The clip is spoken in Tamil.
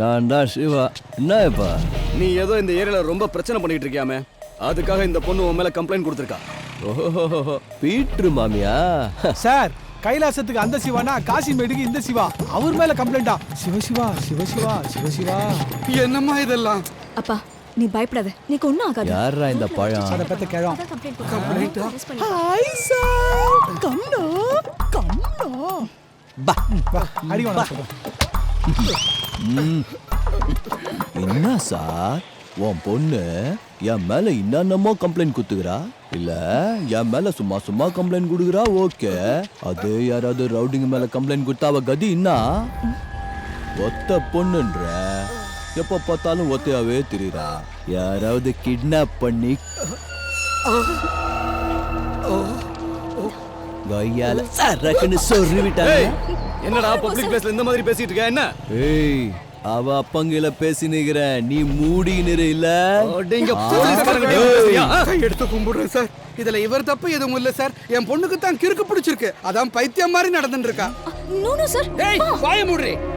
நான் தான் சிவா. என்ன இப்ப? நீ ஏதோ இந்த ஏரியால ரொம்ப பிரச்சனை பண்ணிட்டு இருக்கியாமே, அதுக்காக இந்த பொண்ணு உன் மேல கம்ப்ளைண்ட் கொடுத்துருக்கா. ஓஹோ, பீட்ரு மாமியா? சார், கைலாசத்துக்கு அந்த சிவானா, காசிமேடுக்கு இந்த சிவா. அவர் மேல கம்ப்ளைண்டா? சிவசிவா சிவசிவா சிவசிவா. என்னம்மா இதெல்லாம்? அப்பா நீ பயப்படாத, நீக்கு ஒண்ணும் ஆகாது. யாரா இந்த பழம்? அத பத்த கேளம். Hi sir, கம்னோ கம்னோ. பா அடி வாங்க. என்ன சார், உன் பொண்ணு என் மேல என்னென்னமோ கம்ப்ளைண்ட் குத்துக்கிறா? இல்ல என் மேல சும்மா சும்மா கம்ப்ளைண்ட் கொடுக்குறா? ஓகே, அது யாராவது ரவுடிங் மேல கம்ப்ளைண்ட் கொடுத்தா அவ கதி என்ன? ஒத்த பொண்ணுன்ற எப்ப பார்த்தாலும் ஒத்தையாவே திரிறா. யாராவது கிட்னாப் பண்ணி கையால சரக்குன்னு சொல்லி விட்டாங்க. என்னடா பப்ளிக் பிளேஸ்ல இந்த மாதிரி பேசிட்டு இருக்க? என்ன? ஏய், அவ அப்பங்கில பேசினுகிற, நீ மூடி நிறு. இல்ல அடேங்க போலீஸ்காரங்க பேசியா? எடுத்து கும்பிடுறேன் சார். இதுல இவர் தப்பு எதுவும் இல்ல சார். என் பொண்ணுக்கு தான் கிறுக்கு பிடிச்சிருக்கு. அதான் பைத்தியம் மாதிரி நடந்துட்டு இருக்கா. No no sir. ஏய், வாய மூடுறே.